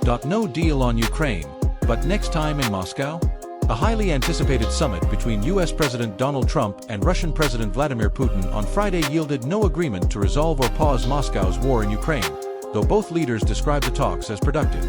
No deal on Ukraine, but next time in Moscow? A highly anticipated summit between US President Donald Trump and Russian President Vladimir Putin on Friday yielded no agreement to resolve or pause Moscow's war in Ukraine, though both leaders described the talks as productive.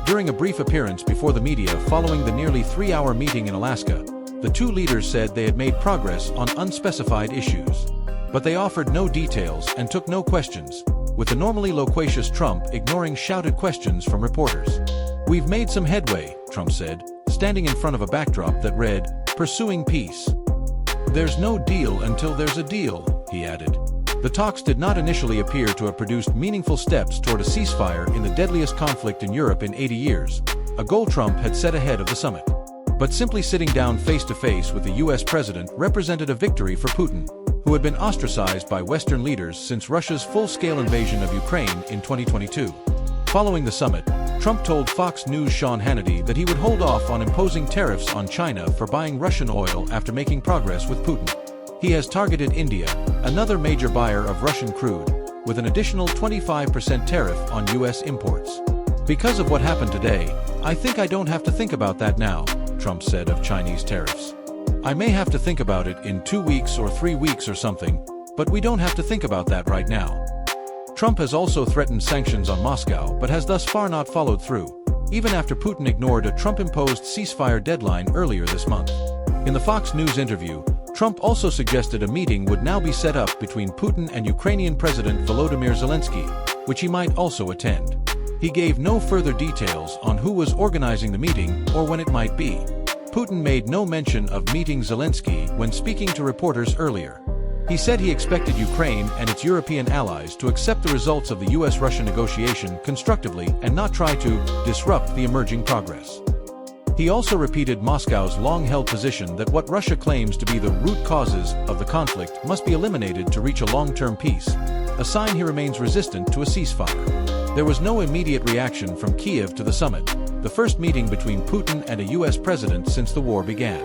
During a brief appearance before the media following the nearly 3-hour meeting in Alaska, the two leaders said they had made progress on unspecified issues. But they offered no details and took no questions, with the normally loquacious Trump ignoring shouted questions from reporters. "We've made some headway," Trump said, standing in front of a backdrop that read, "Pursuing Peace." "There's no deal until there's a deal," he added. The talks did not initially appear to have produced meaningful steps toward a ceasefire in the deadliest conflict in Europe in 80 years, a goal Trump had set ahead of the summit. But simply sitting down face-to-face with the US president represented a victory for Putin, who had been ostracized by Western leaders since Russia's full-scale invasion of Ukraine in 2022. Following the summit, Trump told Fox News' Sean Hannity that he would hold off on imposing tariffs on China for buying Russian oil after making progress with Putin. He has targeted India, another major buyer of Russian crude, with an additional 25% tariff on US imports. "Because of what happened today, I think I don't have to think about that now," Trump said of Chinese tariffs. "I may have to think about it in 2 weeks or 3 weeks or something, but we don't have to think about that right now." Trump has also threatened sanctions on Moscow but has thus far not followed through, even after Putin ignored a Trump-imposed ceasefire deadline earlier this month. In the Fox News interview, Trump also suggested a meeting would now be set up between Putin and Ukrainian President Volodymyr Zelensky, which he might also attend. He gave no further details on who was organizing the meeting or when it might be. Putin made no mention of meeting Zelensky when speaking to reporters earlier. He said he expected Ukraine and its European allies to accept the results of the US-Russia negotiation constructively and not try to disrupt the emerging progress. He also repeated Moscow's long-held position that what Russia claims to be the root causes of the conflict must be eliminated to reach a long-term peace, a sign he remains resistant to a ceasefire. There was no immediate reaction from Kiev to the summit, the first meeting between Putin and a US president since the war began.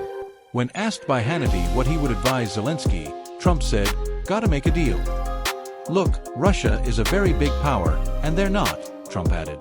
When asked by Hannity what he would advise Zelensky, Trump said, "Gotta make a deal." "Look, Russia is a very big power, and they're not," Trump added.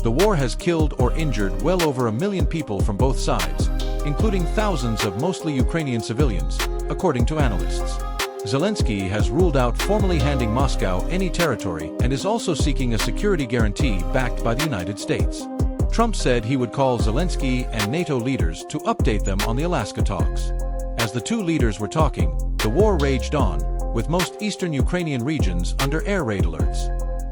"The war has killed or injured well over 1 million people from both sides, including thousands of mostly Ukrainian civilians, according to analysts. Zelensky has ruled out formally handing Moscow any territory and is also seeking a security guarantee backed by the United States." Trump said he would call Zelensky and NATO leaders to update them on the Alaska talks. As the two leaders were talking, the war raged on, with most eastern Ukrainian regions under air raid alerts.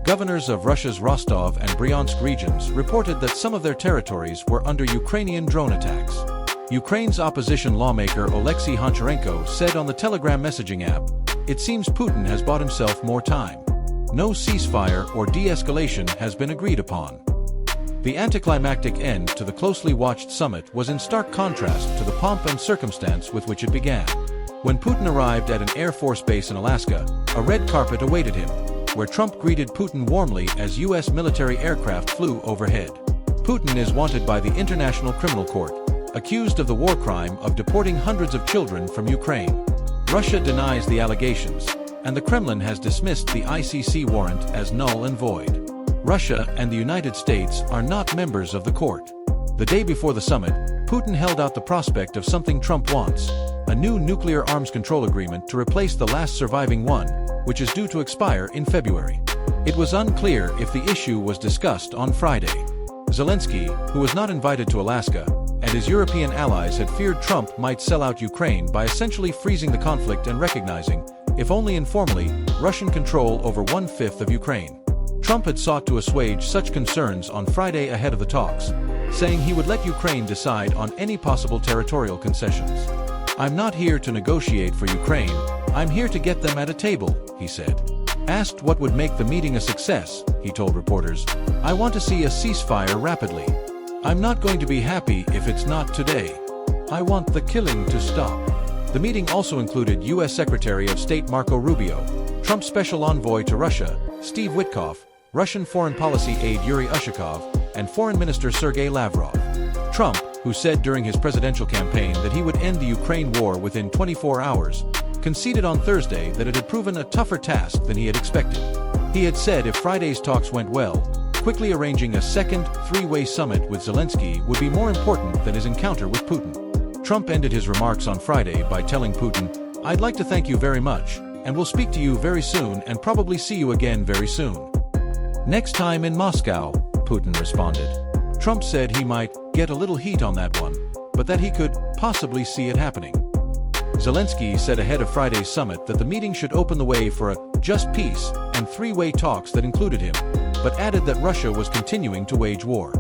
Governors of Russia's Rostov and Bryansk regions reported that some of their territories were under Ukrainian drone attacks. Ukraine's opposition lawmaker Oleksiy Honcharenko said on the Telegram messaging app, "It seems Putin has bought himself more time. No ceasefire or de-escalation has been agreed upon." The anticlimactic end to the closely watched summit was in stark contrast to the pomp and circumstance with which it began. When Putin arrived at an Air Force base in Alaska, a red carpet awaited him, where Trump greeted Putin warmly as US military aircraft flew overhead. Putin is wanted by the International Criminal Court, accused of the war crime of deporting hundreds of children from Ukraine. Russia denies the allegations, and the Kremlin has dismissed the ICC warrant as null and void. Russia and the United States are not members of the court. The day before the summit, Putin held out the prospect of something Trump wants, a new nuclear arms control agreement to replace the last surviving one, which is due to expire in February. It was unclear if the issue was discussed on Friday. Zelensky, who was not invited to Alaska, and his European allies had feared Trump might sell out Ukraine by essentially freezing the conflict and recognizing, if only informally, Russian control over 1/5 of Ukraine. Trump had sought to assuage such concerns on Friday ahead of the talks, saying he would let Ukraine decide on any possible territorial concessions. "I'm not here to negotiate for Ukraine, I'm here to get them at a table," he said. Asked what would make the meeting a success, he told reporters, "I want to see a ceasefire rapidly. I'm not going to be happy if it's not today. I want the killing to stop." The meeting also included U.S. Secretary of State Marco Rubio, Trump's special envoy to Russia, Steve Witkoff, Russian foreign policy aide Yuri Ushakov, and Foreign Minister Sergei Lavrov. Trump, who said during his presidential campaign that he would end the Ukraine war within 24 hours, conceded on Thursday that it had proven a tougher task than he had expected. He had said if Friday's talks went well, quickly arranging a second, three-way summit with Zelensky would be more important than his encounter with Putin. Trump ended his remarks on Friday by telling Putin, "I'd like to thank you very much, and we'll speak to you very soon and probably see you again very soon." "Next time in Moscow," Putin responded. Trump said he might get a little heat on that one, but that he could possibly see it happening. Zelensky said ahead of Friday's summit that the meeting should open the way for a just peace and three-way talks that included him, but added that Russia was continuing to wage war.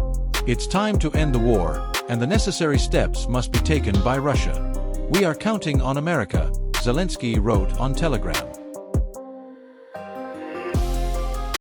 "It's time to end the war, and the necessary steps must be taken by Russia. We are counting on America," Zelensky wrote on Telegram.